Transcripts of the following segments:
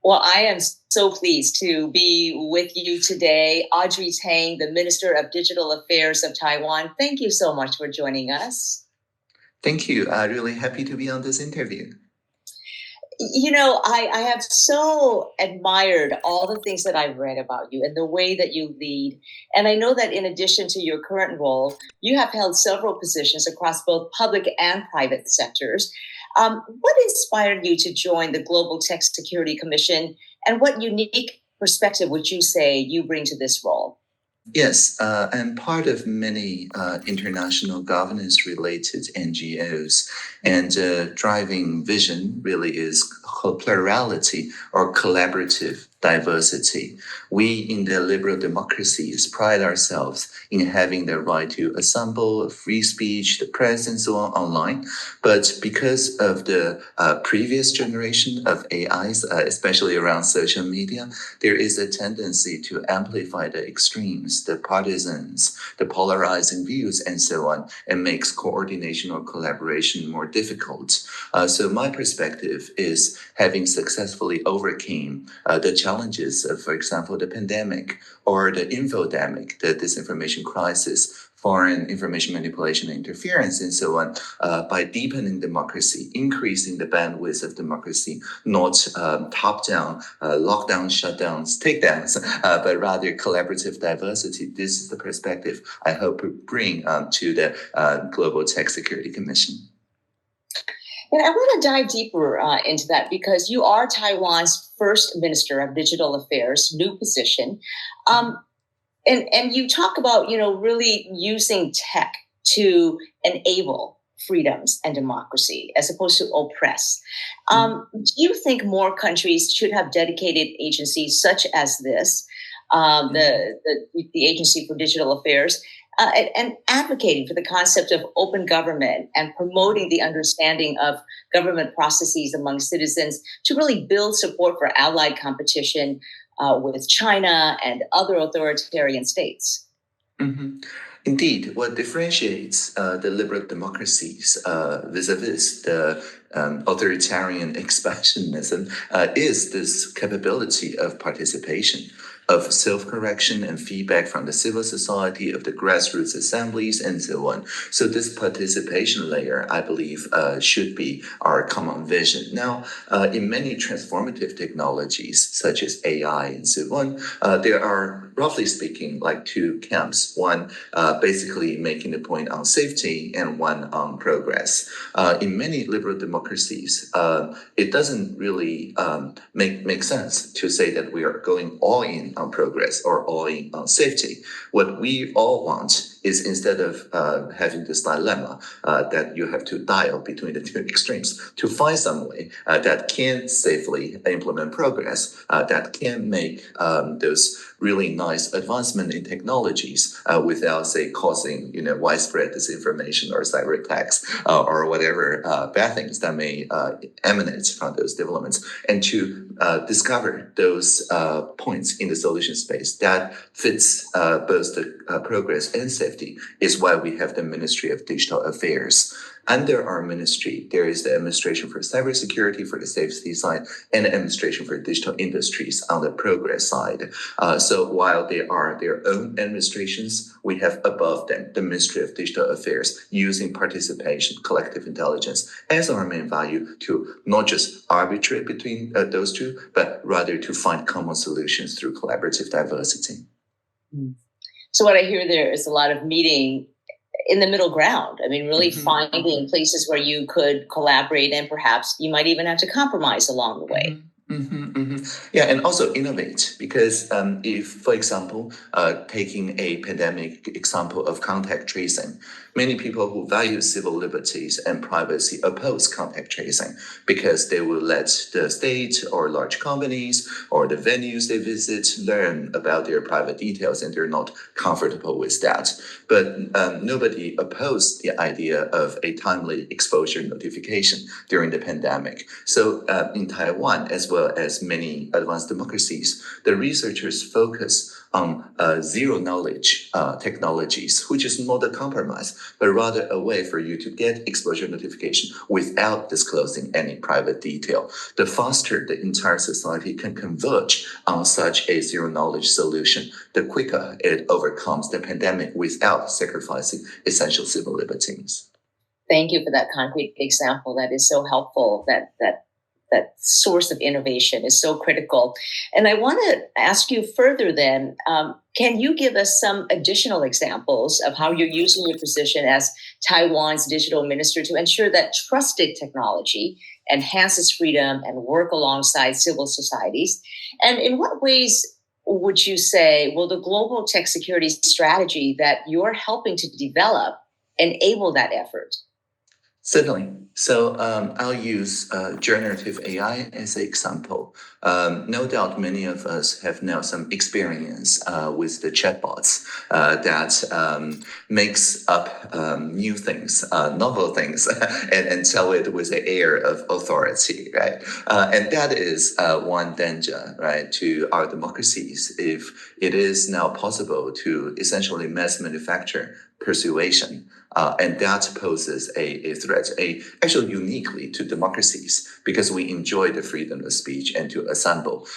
Well, I am so pleased to be with you today. Audrey Tang, the Minister of Digital Affairs of Taiwan. Thank you so much for joining us. Thank you. Really happy to be on this interview. You know, I have so admired all the things that I've read about you and the way that you lead. And I know that in addition to your current role, you have held several positions across both public and private sectors. What inspired you to join the Global Tech Security Commission, and what unique perspective would you say you bring to this role? Yes, and part of many international governance-related NGOs, and driving vision really is plurality or collaborative diversity. We in the liberal democracies pride ourselves in having the right to assemble, free speech, the press, and so on online. But because of the previous generation of AIs, especially around social media, there is a tendency to amplify the extremes, the partisans, the polarizing views, and so on, and makes coordination or collaboration more difficult. So my perspective is having successfully overcame the challenges of, for example, the pandemic or the infodemic, the disinformation crisis, foreign information manipulation and interference, and so on, by deepening democracy, increasing the bandwidth of democracy, not top-down, lockdown, shutdowns, takedowns, but rather collaborative diversity. This is the perspective I hope to bring to the Global Tech Security Commission. And I want to dive deeper into that, because you are Taiwan's first Minister of Digital Affairs, new position. And you talk about, really using tech to enable freedoms and democracy as opposed to oppress. Do you think more countries should have dedicated agencies such as this, the Agency for Digital Affairs, and advocating for the concept of open government and promoting the understanding of government processes among citizens to really build support for allied competition with China and other authoritarian states? Mm-hmm. Indeed, what differentiates the liberal democracies vis-a-vis the authoritarian expansionism is this capability of participation, of self-correction and feedback from the civil society, of the grassroots assemblies, and so on. So this participation layer, I believe, should be our common vision. Now, in many transformative technologies, such as AI and so on, there are, roughly speaking, like two camps. One basically making the point on safety, and one on progress. In many liberal democracies, it doesn't really make sense to say that we are going all in on progress or all in on safety. What we all want is, instead of having this dilemma that you have to dial between the two extremes, to find some way that can safely implement progress, that can make those really nice advancement in technologies without, say, causing widespread disinformation or cyber attacks or whatever bad things that may emanate from those developments, and to discover those points in the solution space that fits both the progress and safety, is why we have the Ministry of Digital Affairs. Under our ministry, there is the Administration for Cybersecurity for the safety side, and the Administration for Digital Industries on the progress side. So while they are their own administrations, we have above them the Ministry of Digital Affairs, using participation, collective intelligence as our main value to not just arbitrate between those two, but rather to find common solutions through collaborative diversity. So what I hear there is a lot of meeting in the middle ground. I mean, really finding places where you could collaborate, and perhaps you might even have to compromise along the way. Yeah, and also innovate, because if, for example, taking a pandemic example of contact tracing, many people who value civil liberties and privacy oppose contact tracing because they will let the state or large companies or the venues they visit learn about their private details, and they're not comfortable with that. But nobody opposed the idea of a timely exposure notification during the pandemic. So in Taiwan, as well as many advanced democracies, the researchers focus on zero knowledge technologies, which is not a compromise, but rather a way for you to get exposure notification without disclosing any private detail. The faster the entire society can converge on such a zero-knowledge solution, the quicker it overcomes the pandemic without sacrificing essential civil liberties. Thank you for that concrete example. That is so helpful. That source of innovation is so critical. And I want to ask you further then, can you give us some additional examples of how you're using your position as Taiwan's digital minister to ensure that trusted technology enhances freedom and work alongside civil societies? And in what ways would you say will the global tech security strategy that you're helping to develop enable that effort? Certainly. So I'll use generative AI as an example. No doubt many of us have now some experience with the chatbots that makes up new things, novel things, and tell it with an air of authority, right? And that is one danger, right, to our democracies if it is now possible to essentially mass manufacture persuasion. And that poses a threat, actually uniquely to democracies, because we enjoy the freedom of speech and to assemble.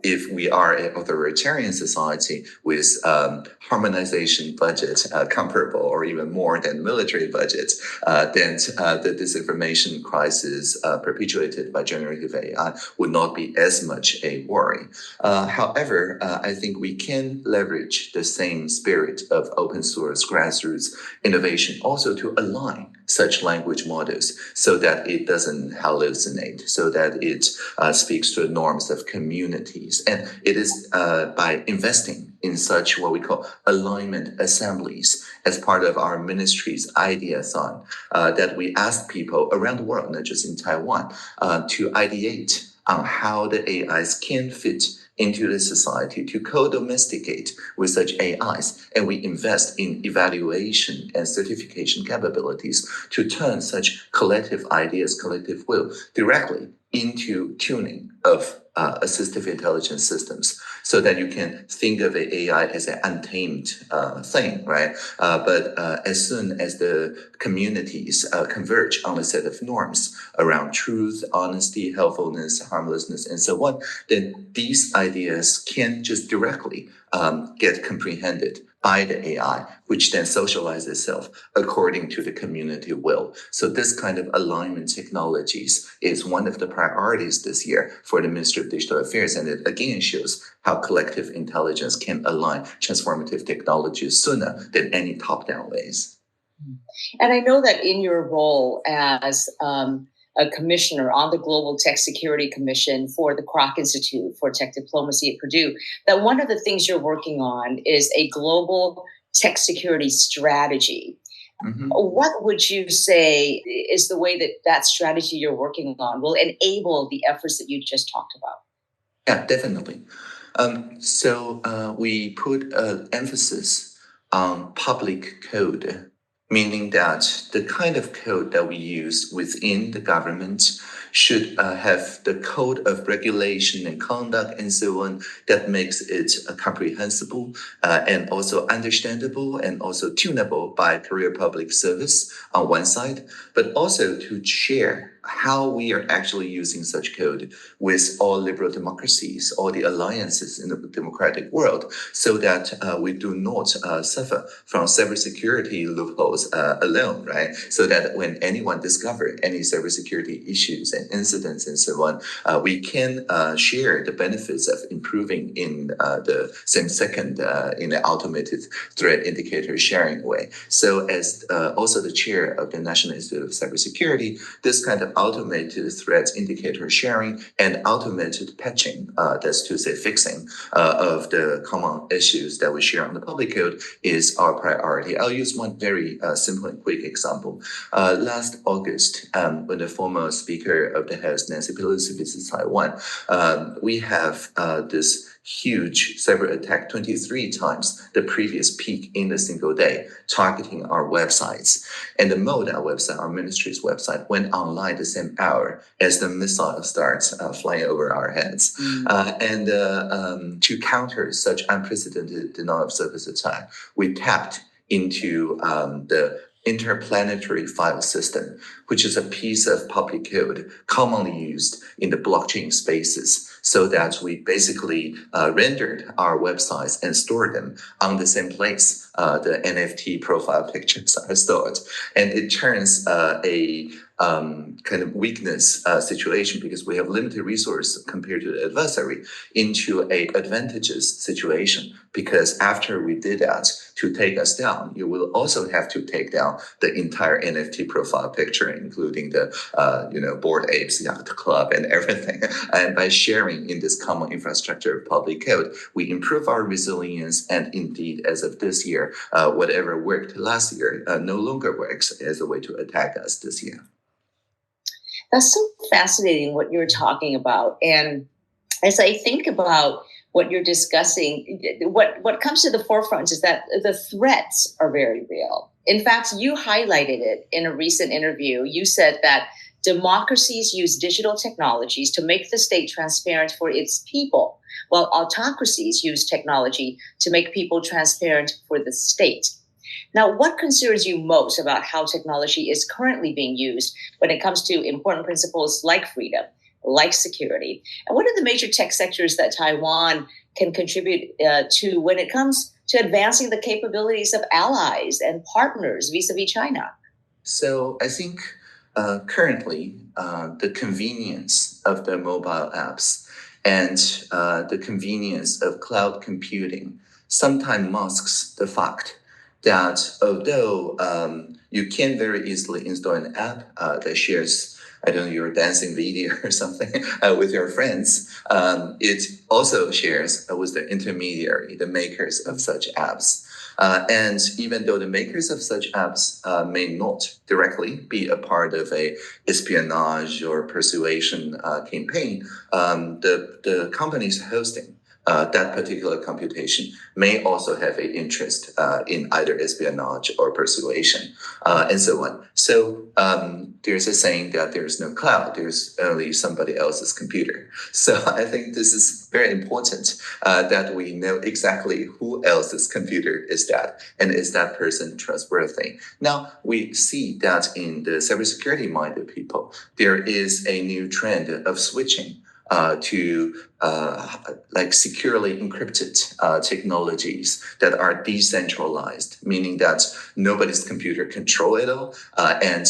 If we are an authoritarian society with harmonization budget comparable or even more than military budgets, then the disinformation crisis perpetuated by generative AI would not be as much a worry. However, I think we can leverage the same spirit of open source grassroots innovation also to align such language models so that it doesn't hallucinate, so that it speaks to the norms of communities. And it is by investing in such what we call alignment assemblies as part of our ministry's ideathon that we ask people around the world, not just in Taiwan, to ideate on how the AIs can fit into the society, to co-domesticate with such AIs. And we invest in evaluation and certification capabilities to turn such collective ideas, collective will directly into tuning of assistive intelligence systems, so that you can think of AI as an untamed thing, right? But as soon as the communities converge on a set of norms around truth, honesty, helpfulness, harmlessness, and so on, then these ideas can just directly get comprehended by the AI, which then socializes itself according to the community will. So this kind of alignment technologies is one of the priorities this year for the Ministry of Digital Affairs. And it again shows how collective intelligence can align transformative technologies sooner than any top-down ways. And I know that in your role as a commissioner on the Global Tech Security Commission for the Krach Institute for Tech Diplomacy at Purdue, that one of the things you're working on is a global tech security strategy. Mm-hmm. What would you say is the way that that strategy you're working on will enable the efforts that you just talked about? Yeah, definitely. So we put emphasis on public code, meaning that the kind of code that we use within the government should have the code of regulation and conduct and so on that makes it comprehensible and also understandable and also tunable by career public service on one side, but also to share how we are actually using such code with all liberal democracies, all the alliances in the democratic world, so that we do not suffer from cybersecurity loopholes alone, right? So that when anyone discovers any cybersecurity issues and incidents and so on, we can share the benefits of improving in the same second in the automated threat indicator sharing way. So as also the chair of the National Institute of Cybersecurity, this kind of automated threat indicator sharing and automated patching, that's to say fixing of the common issues that we share on the public code is our priority. I'll use one very simple and quick example. Last August, when the former Speaker of the House, Nancy Pelosi, visits Taiwan, we have this huge cyber attack, 23 times the previous peak in a single day, targeting our websites. And the mode our website, our ministry's website, went online the same hour as the missile starts flying over our heads. And to counter such unprecedented denial of service attack, we tapped into the interplanetary file system, which is a piece of public code commonly used in the blockchain spaces, so that we basically rendered our websites and stored them on the same place the NFT profile pictures are stored. And it turns a kind of weakness situation, because we have limited resource compared to the adversary, into a advantageous situation. Because after we did that, to take us down, you will also have to take down the entire NFT profile picture, including the Bored Apes Yacht Club and everything. And by sharing in this common infrastructure of public code, we improve our resilience. And indeed, as of this year, whatever worked last year no longer works as a way to attack us this year. That's so fascinating what you're talking about. And as I think about what you're discussing, what comes to the forefront is that the threats are very real. In fact, you highlighted it in a recent interview. You said that democracies use digital technologies to make the state transparent for its people, while autocracies use technology to make people transparent for the state. Now, what concerns you most about how technology is currently being used when it comes to important principles like freedom, like security? And what are the major tech sectors that Taiwan can contribute to when it comes to advancing the capabilities of allies and partners vis-a-vis China? So I think currently the convenience of the mobile apps and the convenience of cloud computing sometimes masks the fact that although you can very easily install an app that shares, I don't know, your dancing video or something with your friends, it also shares with the intermediary, the makers of such apps. And even though the makers of such apps may not directly be a part of a espionage or persuasion campaign, the companies hosting that particular computation may also have an interest in either espionage or persuasion, and so on. So there's a saying that there's no cloud, there's only somebody else's computer. So I think this is very important that we know exactly who else's computer is that, and is that person trustworthy. Now, we see that in the cybersecurity minded people, there is a new trend of switching to like securely encrypted technologies that are decentralized, meaning that nobody's computer control it all, and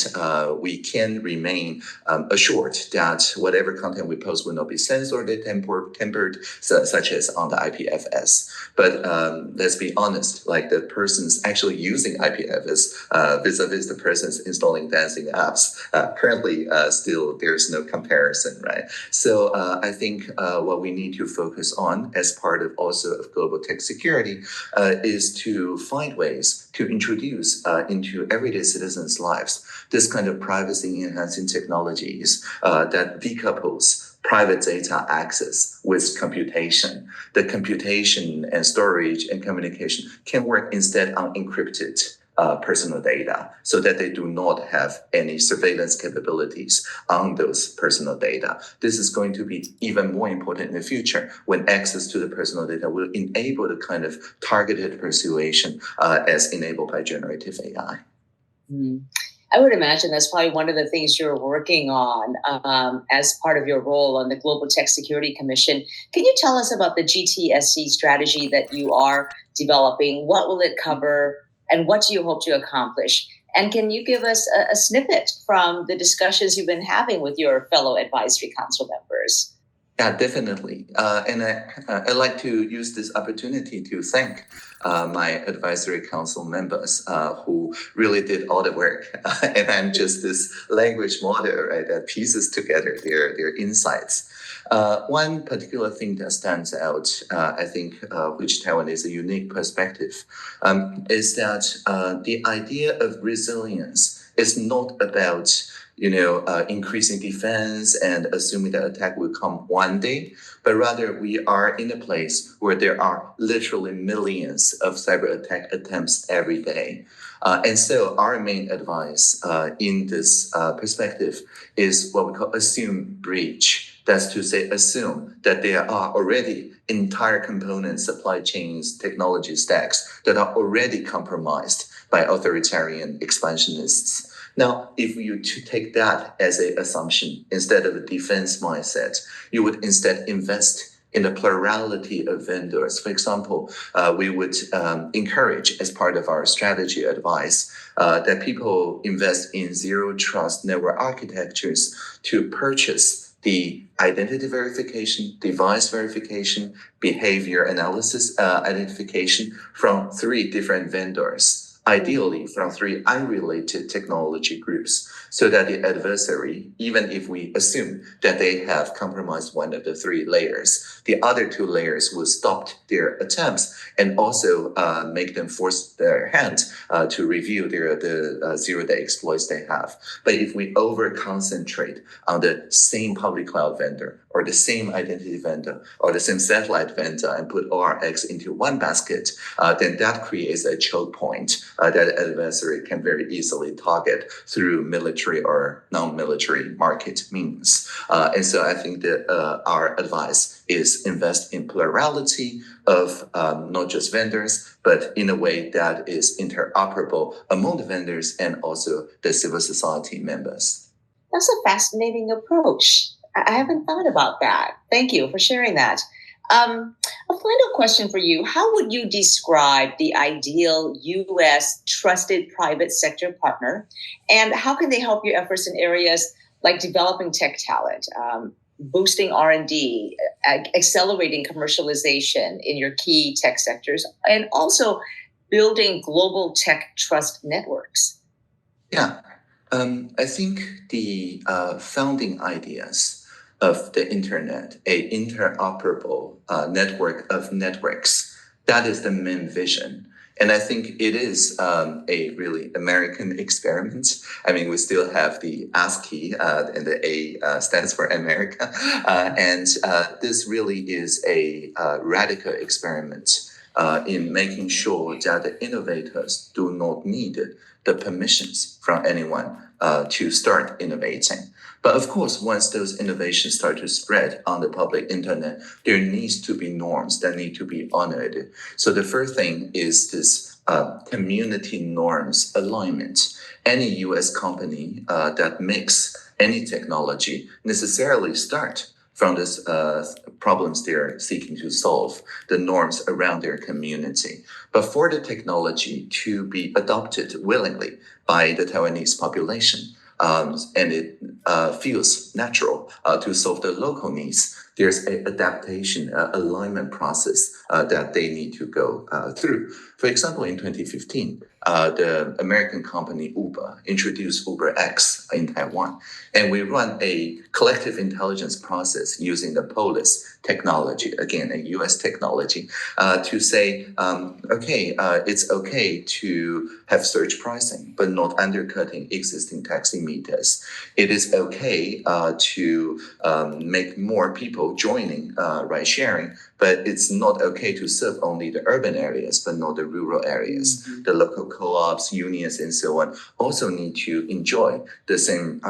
we can remain assured that whatever content we post will not be censored or tempered, such as on the IPFS. But let's be honest, like the person's actually using IPFS vis-a-vis the person's installing dancing apps, currently still there's no comparison, right? So I think what we need to focus on as part of also of global tech security is to find ways to introduce into everyday citizens' lives this kind of privacy enhancing technologies that decouples private data access with computation. The computation and storage and communication can work instead on encrypted personal data, so that they do not have any surveillance capabilities on those personal data. This is going to be even more important in the future when access to the personal data will enable the kind of targeted persuasion as enabled by generative AI. I would imagine that's probably one of the things you're working on as part of your role on the Global Tech Security Commission. Can you tell us about the GTSC strategy that you are developing? What will it cover? And what do you hope to accomplish? And can you give us a snippet from the discussions you've been having with your fellow advisory council members? Yeah, definitely. And I'd like to use this opportunity to thank my advisory council members who really did all the work. And I'm just this language model, right, that pieces together their insights. One particular thing that stands out, I think, which Taiwan is a unique perspective, is that the idea of resilience is not about increasing defense and assuming that attack will come one day, but rather we are in a place where there are literally millions of cyber attack attempts every day. And so our main advice in this perspective is what we call assume breach. That's to say, assume that there are already entire components, supply chains, technology stacks that are already compromised by authoritarian expansionists. Now, if you to take that as an assumption instead of a defense mindset, you would instead invest in a plurality of vendors. For example, we would encourage, as part of our strategy advice, that people invest in zero trust network architectures to purchase the identity verification, device verification, behavior analysis identification from 3 different vendors, ideally from 3 unrelated technology groups, so that the adversary, even if we assume that they have compromised one of the 3 layers, the other 2 layers will stop their attempts and also make them force their hand to review the zero-day exploits they have. But if we over-concentrate on the same public cloud vendor or the same identity vendor or the same satellite vendor and put all our eggs into one basket, then that creates a choke point that adversary can very easily target through military or non-military market means. And so I think that our advice is invest in plurality of not just vendors, but in a way that is interoperable among the vendors and also the civil society members. That's a fascinating approach. I haven't thought about that. Thank you for sharing that. A final question for you. How would you describe the ideal U.S. trusted private sector partner, and how can they help your efforts in areas like developing tech talent, boosting R&D, accelerating commercialization in your key tech sectors, and also building global tech trust networks? Yeah, I think the founding ideas of the internet, a interoperable network of networks, that is the main vision. And I think it is a really American experiment. I mean, we still have the ASCII and the A stands for America. And this really is a radical experiment in making sure that the innovators do not need the permissions from anyone to start innovating. But of course, once those innovations start to spread on the public internet, there needs to be norms that need to be honored. So the first thing is this community norms alignment. Any US company that makes any technology necessarily start from these problems they're seeking to solve, the norms around their community. But for the technology to be adopted willingly by the Taiwanese population, and it feels natural to solve the local needs, there's an adaptation, alignment process that they need to go through. For example, in 2015, the American company Uber introduced UberX in Taiwan, and we run a collective intelligence process using the POLIS technology, again, a US technology, to say, it's okay to have surge pricing, but not undercutting existing taxi meters. It is okay to make more people joining ride sharing, but it's not okay to serve only the urban areas, but not the rural areas. Mm-hmm. The local co-ops, unions, and so on also need to enjoy the same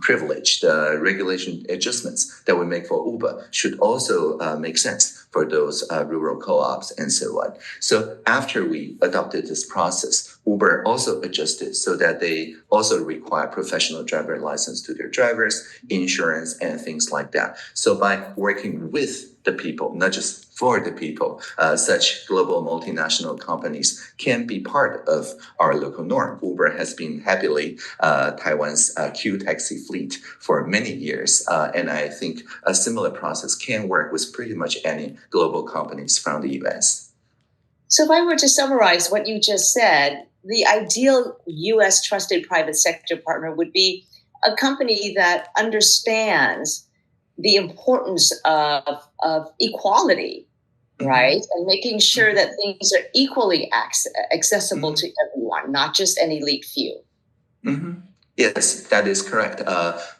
privilege. The regulation adjustments that we make for Uber should also make sense for those rural co-ops and so on. So after we adopted this process, Uber also adjusted so that they also require professional driver license to their drivers, insurance, and things like that. So by working with the people, not just for the people, such global multinational companies can be part of our local norm. Uber has been happily Taiwan's Q taxi fleet for many years. And I think a similar process can work with pretty much any global companies from the US. So if I were to summarize what you just said, the ideal US trusted private sector partner would be a company that understands the importance of equality, right? Mm-hmm. And making sure that things are equally accessible mm-hmm. to everyone, not just an elite few. Mm-hmm. Yes, that is correct.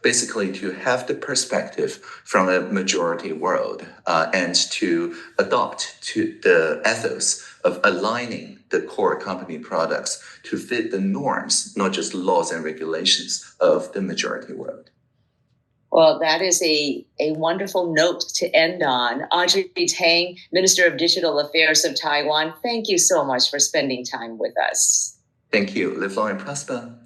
Basically, to have the perspective from a majority world and to adopt to the ethos of aligning the core company products to fit the norms, not just laws and regulations of the majority world. Well, that is a wonderful note to end on. Audrey Tang, Minister of Digital Affairs of Taiwan, thank you so much for spending time with us. Thank you. Live long and prosper.